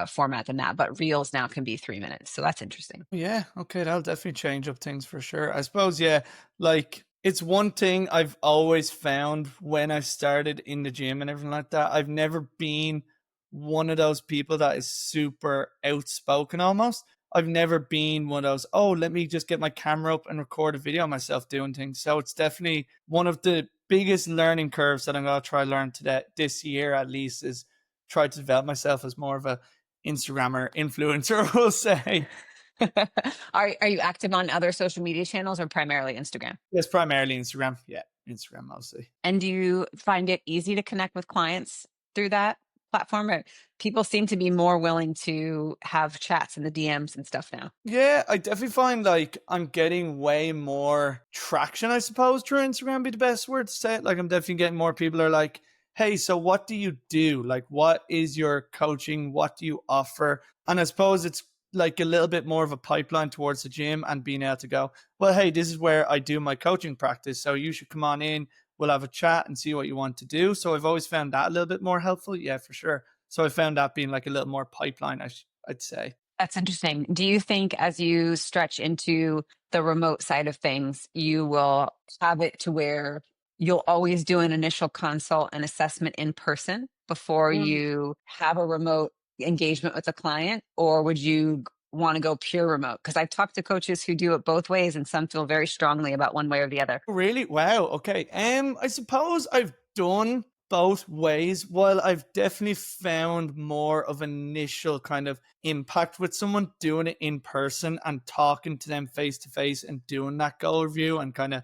format than that, but reels now can be 3 minutes. So that's interesting. Yeah, okay, that'll definitely change up things for sure. I suppose, yeah, like it's one thing I've always found when I started in the gym and everything like that. I've never been one of those people that is super outspoken almost. I've never been one of those, oh, let me just get my camera up and record a video of myself doing things. So it's definitely one of the biggest learning curves that I'm going to try learn today this year at least is try to develop myself as more of a Instagrammer influencer, we'll say. Are you active on other social media channels or primarily Instagram? Yes, primarily Instagram. Yeah, Instagram mostly. And do you find it easy to connect with clients through that platform? Or people seem to be more willing to have chats in the DMs and stuff now. Yeah, I definitely find like I'm getting way more traction, I suppose, through Instagram be the best word to say it. Like I'm definitely getting more people are like, hey, so what do you do? Like, what is your coaching? What do you offer? And I suppose it's like a little bit more of a pipeline towards the gym and being able to go, well, hey, this is where I do my coaching practice. So you should come on in. We'll have a chat and see what you want to do. So I've always found that a little bit more helpful. Yeah, for sure. So I found that being like a little more pipeline, I'd say. That's interesting. Do you think as you stretch into the remote side of things, you will have it to where you'll always do an initial consult and assessment in person before you have a remote engagement with a client? Or would you want to go pure remote? Because I've talked to coaches who do it both ways and some feel very strongly about one way or the other. Really? Wow. Okay. I suppose I've done both ways. While I've definitely found more of an initial kind of impact with someone doing it in person and talking to them face to face and doing that goal review and kind of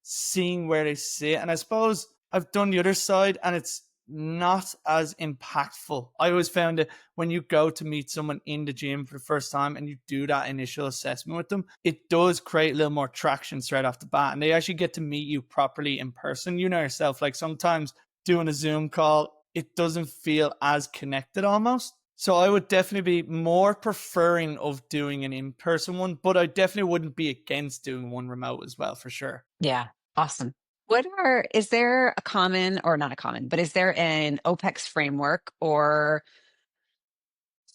seeing where they sit. And I suppose I've done the other side and it's not as impactful. I always found it when you go to meet someone in the gym for the first time and you do that initial assessment with them, it does create a little more traction straight off the bat. And they actually get to meet you properly in person. You know yourself, like sometimes doing a Zoom call it doesn't feel as connected almost. So I would definitely be more preferring of doing an in-person one, but I definitely wouldn't be against doing one remote as well, for sure. Yeah. Awesome. Is there a common or not a common, but is there an OPEX framework or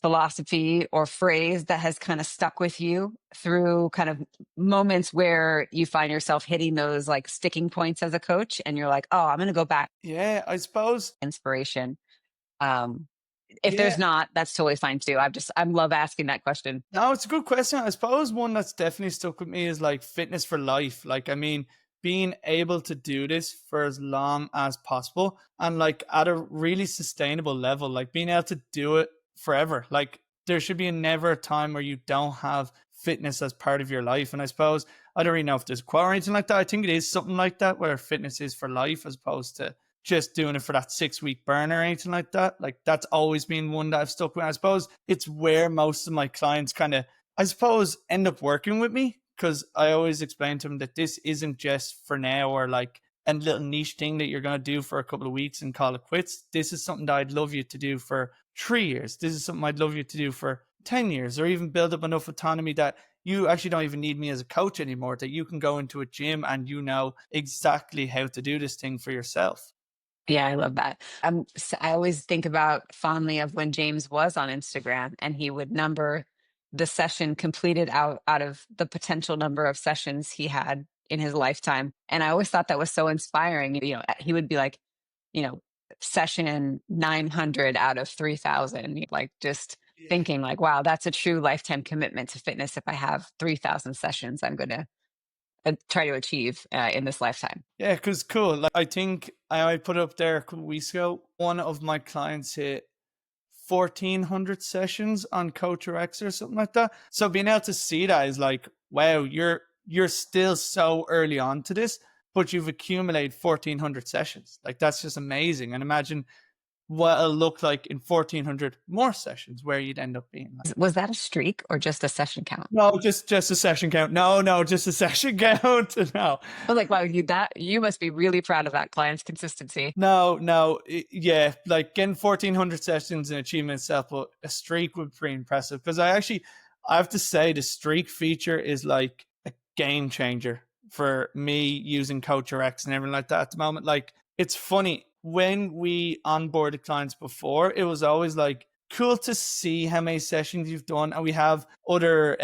philosophy or phrase that has kind of stuck with you through kind of moments where you find yourself hitting those like sticking points as a coach and you're like, oh, I'm going to go back Yeah, I suppose. inspiration. Um, if Yeah. there's not, that's totally fine too. I love asking that question. No, it's a good question. I suppose one that's definitely stuck with me is like fitness for life. Like, I mean, being able to do this for as long as possible and like at a really sustainable level, like being able to do it forever. Like, there should be never a time where you don't have fitness as part of your life. And I suppose, I don't really know if there's a quote or anything like that. I think it is something like that where fitness is for life as opposed to just doing it for that 6 week burn or anything like that. Like, that's always been one that I've stuck with. I suppose it's where most of my clients kind of, I suppose, end up working with me, because I always explain to them that this isn't just for now or like a little niche thing that you're going to do for a couple of weeks and call it quits. This is something that I'd love you to do for 3 years. This is something I'd love you to do for 10 years, or even build up enough autonomy that you actually don't even need me as a coach anymore, that you can go into a gym and you know exactly how to do this thing for yourself. Yeah, I love that. I always think about fondly of when James was on Instagram and he would number the session completed out of the potential number of sessions he had in his lifetime. And I always thought that was so inspiring. You know, he would be like, you know, session 900 out of 3,000, like just Yeah. thinking like, wow, that's a true lifetime commitment to fitness. If I have 3,000 sessions, I'm going to try to achieve in this lifetime. Yeah, because cool. Like, I think I put it up there a couple of weeks ago. One of my clients hit 1,400 sessions on CoachRx or something like that. So being able to see that is like, wow, you're still so early on to this, but you've accumulated 1,400 sessions. Like, that's just amazing. And imagine what it'll look like in 1,400 more sessions where you'd end up being like. Was that a streak or just a session count? No, just a session count. No, just a session count. No. I was like, wow, you must be really proud of that client's consistency. No, yeah, like getting 1,400 sessions and achievement itself, but a streak would be pretty impressive. Because I have to say, the streak feature is like a game changer for me using CoachRx and everything like that at the moment. Like, it's funny, when we onboarded clients before, it was always like cool to see how many sessions you've done. And we have other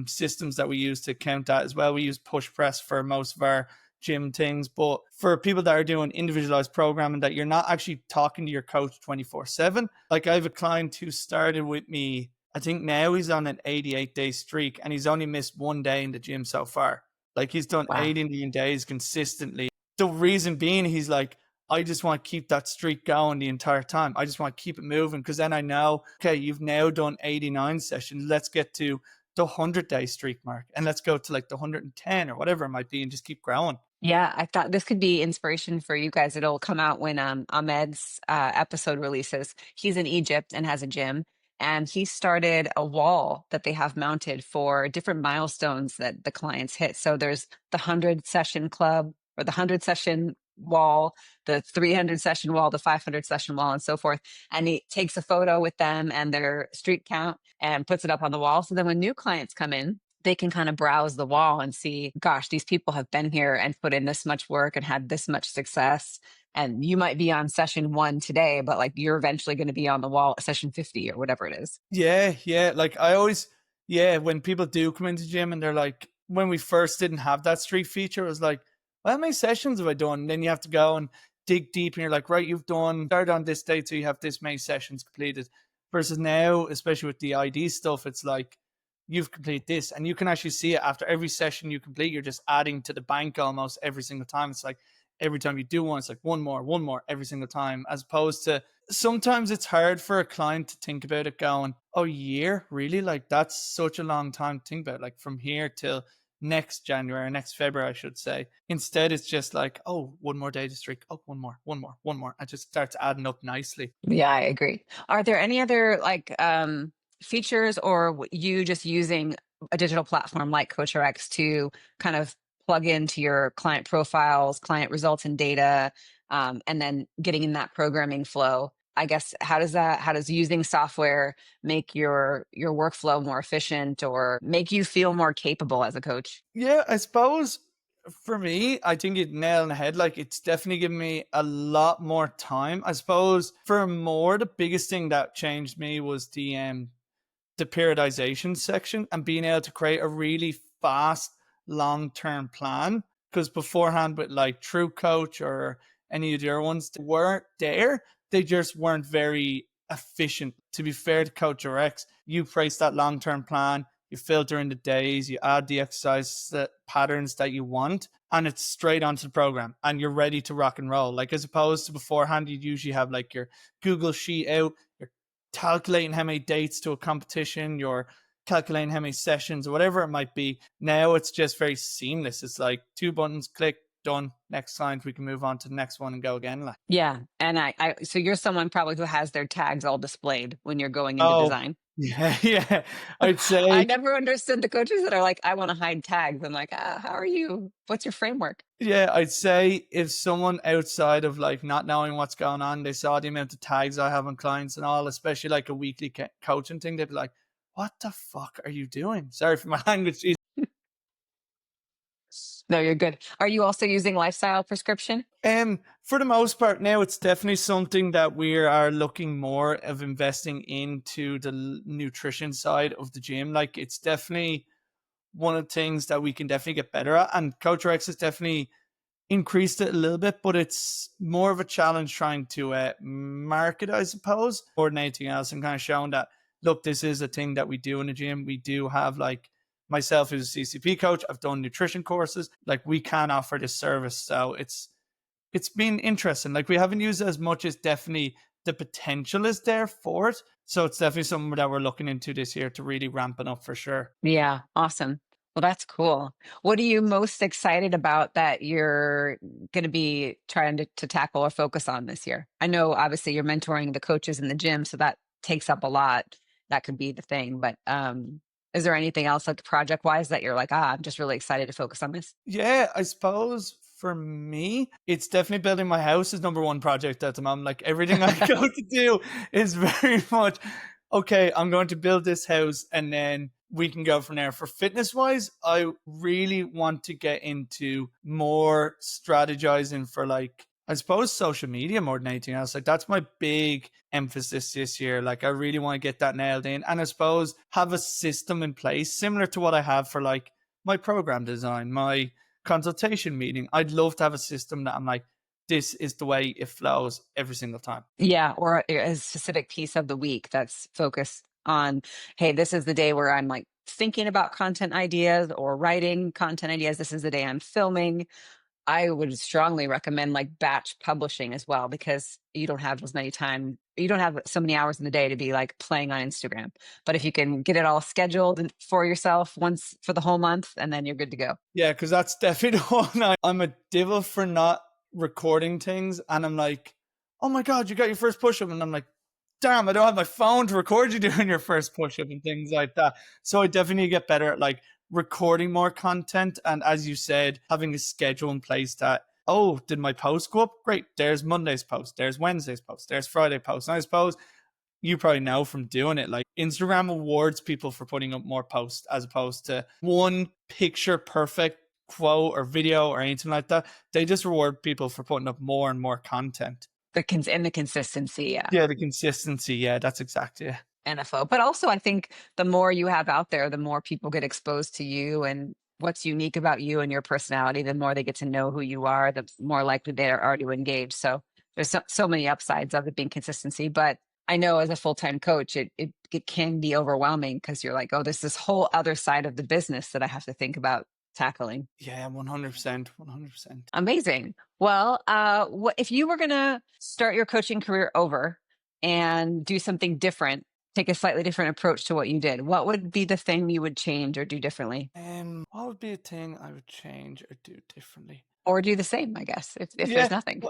systems that we use to count that as well. We use push press for most of our gym things, but for people that are doing individualized programming, that you're not actually talking to your coach 24/7. Like, I have a client who started with me, I think now he's on an 88-day streak, and he's only missed 1 day in the gym so far. Like, he's done Wow. 89 days consistently. The reason being, he's like, I just want to keep that streak going the entire time. I just want to keep it moving, because then I know, okay, you've now done 89 sessions. Let's get to the 100-day streak mark, and let's go to like the 110 or whatever it might be, and just keep growing. Yeah, I thought this could be inspiration for you guys. It'll come out when Ahmed's episode releases. He's in Egypt and has a gym, and he started a wall that they have mounted for different milestones that the clients hit. So there's the 100 session club or the 100 session wall, the 300 session wall, the 500 session wall, and so forth. And he takes a photo with them and their streak count and puts it up on the wall. So then when new clients come in, they can kind of browse the wall and see, gosh, these people have been here and put in this much work and had this much success. And you might be on session 1 today, but like you're eventually going to be on the wall at session 50 or whatever it is. Yeah. Like, I always, yeah, when people do come into the gym and they're like, when we first didn't have that streak feature, it was like, well, how many sessions have I done? And then you have to go and dig deep, and you're like, right, you've done, started on this date, so you have this many sessions completed. Versus now, especially with the ID stuff, it's like, you've completed this, and you can actually see it after every session you complete. You're just adding to the bank almost every single time. It's like every time you do one, it's like one more every single time, as opposed to sometimes it's hard for a client to think about it going, oh, year, really? Like, that's such a long time to think about, like from here till next January, next February, I should say. Instead, it's just like, oh, one more day to streak. Oh, one more. It just starts adding up nicely. Yeah, I agree. Are there any other like features or you just using a digital platform like CoachRx to kind of plug into your client profiles, client results and data, and then getting in that programming flow I guess, how does using software make your workflow more efficient or make you feel more capable as a coach? Yeah, I suppose for me, I think it nailed on the head. Like it's definitely given me a lot more time. I suppose for more, the biggest thing that changed me was the periodization section and being able to create a really fast long-term plan. Because beforehand with like True Coach or any of the other ones that weren't there, they just weren't very efficient. To be fair to CoachRx, you price that long-term plan, you filter in the days, you add the exercise patterns that you want, and it's straight onto the program and you're ready to rock and roll. Like as opposed to beforehand, you'd usually have like your Google sheet out, you're calculating how many dates to a competition, you're calculating how many sessions or whatever it might be. Now it's just very seamless. It's like 2 buttons, click, done. Next client, we can move on to the next one and go again. Like, Yeah. And so you're someone probably who has their tags all displayed when you're going into oh, design. yeah, yeah. I'd I say, never understood the coaches that are like, I want to hide tags. I'm like, how are you? What's your framework? yeah, I'd say if someone outside of like not knowing what's going on, they saw the amount of tags I have on clients and all, especially like a weekly coaching thing, they'd be like, what the fuck are you doing? Sorry for my language. No, you're good. Are you also using lifestyle prescription? For the most part now, it's definitely something that we are looking more of investing into the nutrition side of the gym. Like it's definitely one of the things that we can definitely get better at. And CoachRx has definitely increased it a little bit, but it's more of a challenge trying to market, I suppose, more than anything else, and kind of showing that, look, this is a thing that we do in the gym. We do have like myself as a CCP coach. I've done nutrition courses. Like we can offer this service. So it's been interesting. Like we haven't used it as much as definitely the potential is there for it. So it's definitely something that we're looking into this year to really ramp it up for sure. Yeah, awesome. Well, that's cool. What are you most excited about that you're going to be trying to tackle or focus on this year? I know obviously you're mentoring the coaches in the gym, so that takes up a lot. That could be the thing, but is there anything else like project wise that you're like, I'm just really excited to focus on this? Yeah, I suppose for me, it's definitely building my house is number one project at the moment. Like everything I go to do is very much, okay, I'm going to build this house and then we can go from there. For fitness wise, I really want to get into more strategizing for like, I suppose social media more than anything else. Like that's my big emphasis this year. Like I really want to get that nailed in. And I suppose have a system in place similar to what I have for like my program design, my consultation meeting. I'd love to have a system that I'm like, this is the way it flows every single time. Yeah, or a specific piece of the week that's focused on, hey, this is the day where I'm like thinking about content ideas or writing content ideas. This is the day I'm filming. I would strongly recommend like batch publishing as well because you don't have as many time, you don't have so many hours in the day to be like playing on Instagram. But if you can get it all scheduled for yourself once for the whole month, and then you're good to go. Yeah, because that's definitely the one I'm a devil for not recording things. And I'm like, oh my God, you got your first push up. And I'm like, damn, I don't have my phone to record you doing your first push up and things like that. So I definitely get better at like recording more content. And as you said, having a schedule in place that, oh, did my post go up? Great. There's Monday's post. There's Wednesday's post. There's Friday post. And I suppose you probably know from doing it, like Instagram awards people for putting up more posts as opposed to one picture perfect quote or video or anything like that. They just reward people for putting up more and more content. And the consistency, yeah. Yeah, the consistency. Yeah, that's exactly it. NFO. But also, I think the more you have out there, the more people get exposed to you and what's unique about you and your personality. The more they get to know who you are, the more likely they are to engage. So there's so many upsides of it being consistency. But I know as a full-time coach, it can be overwhelming because you're like, oh, there's this whole other side of the business that I have to think about tackling. Yeah, 100%. 100%. Amazing. Well, what if you were going to start your coaching career over and do something different, take a slightly different approach to what you did, what would be the thing you would change or do differently? What would be a thing I would change or do differently? Or do the same, I guess, if there's nothing.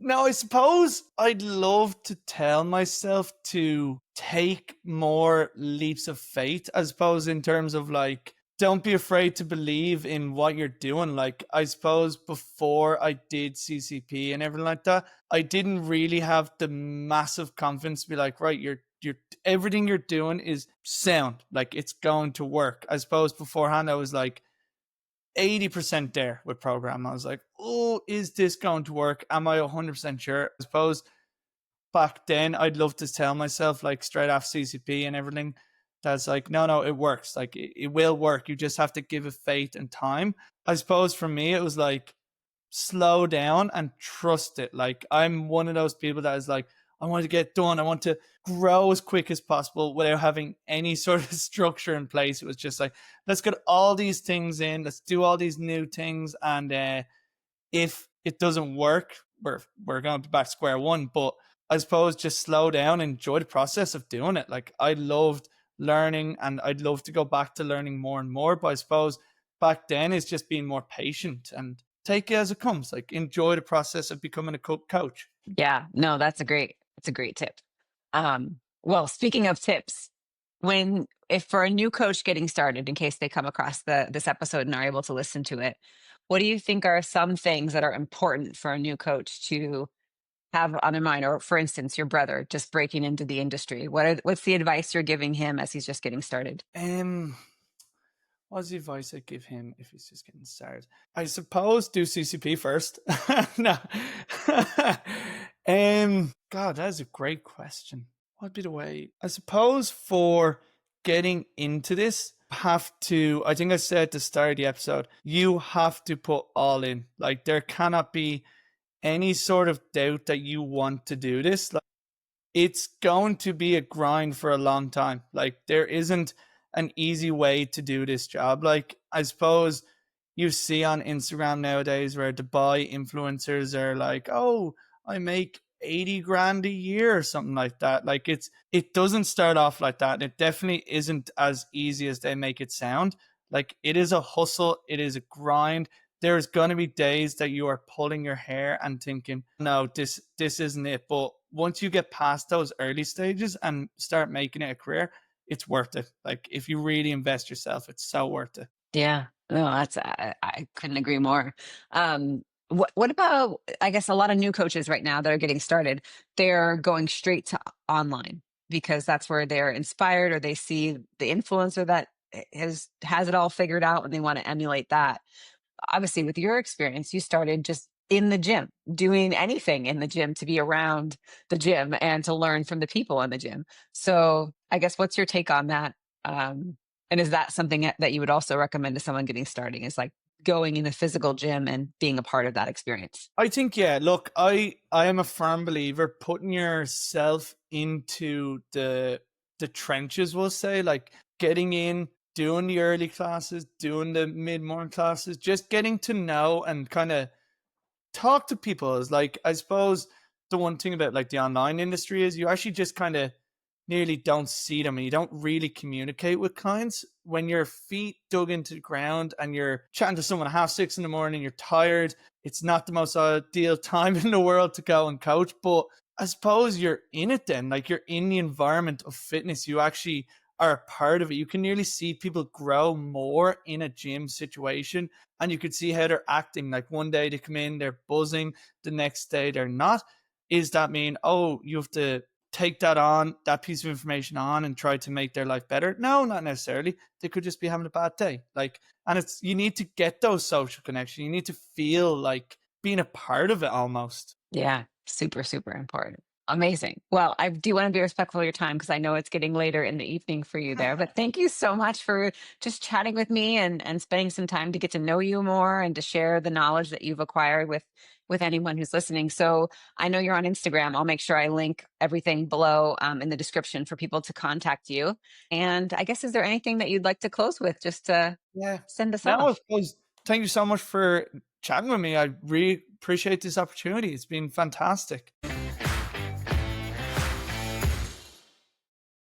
No, I suppose I'd love to tell myself to take more leaps of faith, I suppose, in terms of like don't be afraid to believe in what you're doing. Like, I suppose before I did CCP and everything like that, I didn't really have the massive confidence to be like, right, you're everything you're doing is sound, like it's going to work. I suppose beforehand I was like 80% there with program. I was like, oh, is this going to work? Am I 100% sure? I suppose back then I'd love to tell myself, like straight off CCP and everything, that's like, no, it works. Like it will work. You just have to give it faith and time. I suppose for me, it was like, slow down and trust it. Like, I'm one of those people that is like, I want to get done. I want to grow as quick as possible without having any sort of structure in place. It was just like, let's get all these things in. Let's do all these new things. And if it doesn't work, we're going to be back to square one. But I suppose just slow down, enjoy the process of doing it. Like, I loved learning and I'd love to go back to learning more and more. But I suppose back then is just being more patient and take it as it comes. Like, enjoy the process of becoming a coach. Yeah, no, that's a great tip. Well, speaking of tips, if for a new coach getting started, in case they come across this episode and are able to listen to it, what do you think are some things that are important for a new coach to have on their mind? Or for instance, your brother just breaking into the industry, what's the advice you're giving him as he's just getting started? What's the advice I'd give him if he's just getting started? I suppose do CCP first. No. God, that is a great question. What'd be the way? I suppose for getting into this, have to, I think I said at the start of the episode, you have to put all in. Like, there cannot be any sort of doubt that you want to do this. Like, it's going to be a grind for a long time. Like, there isn't an easy way to do this job. Like, I suppose you see on Instagram nowadays where Dubai influencers are like, oh, I make 80 grand a year or something like that. Like, it doesn't start off like that. It definitely isn't as easy as they make it sound. Like, it is a hustle. It is a grind. There's going to be days that you are pulling your hair and thinking, no, this isn't it. But once you get past those early stages and start making it a career, it's worth it. Like, if you really invest yourself, it's so worth it. Yeah, no, I couldn't agree more. What about, I guess, a lot of new coaches right now that are getting started, they're going straight to online because that's where they're inspired, or they see the influencer that has it all figured out and they want to emulate that. Obviously, with your experience, you started just in the gym, doing anything in the gym to be around the gym and to learn from the people in the gym. So I guess, what's your take on that? And is that something that you would also recommend to someone getting starting, is like going in a physical gym and being a part of that experience? I think, yeah, look, I am a firm believer putting yourself into the trenches, we'll say, like getting in, doing the early classes, doing the mid-morning classes, just getting to know and kind of talk to people is like, I suppose the one thing about like the online industry is you actually just kind of nearly don't see them and you don't really communicate with clients. When your feet dug into the ground and you're chatting to someone at 6:30 in the morning, you're tired, it's not the most ideal time in the world to go and coach. But I suppose you're in it then, like you're in the environment of fitness. You actually are a part of it. You can nearly see people grow more in a gym situation and you could see how they're acting. Like, one day they come in, they're buzzing, the next day they're not. Is that mean, oh, you have to take that piece of information on and try to make their life better? No, not necessarily. They could just be having a bad day. Like, and you need to get those social connections. You need to feel like being a part of it almost. Yeah, super, super important. Amazing. Well, I do want to be respectful of your time because I know it's getting later in the evening for you there. But thank you so much for just chatting with me and spending some time to get to know you more and to share the knowledge that you've acquired with anyone who's listening. So I know you're on Instagram. I'll make sure I link everything below in the description for people to contact you. And I guess, is there anything that you'd like to close with, just to send us No, off? of course. Thank you so much for chatting with me. I really appreciate this opportunity. It's been fantastic.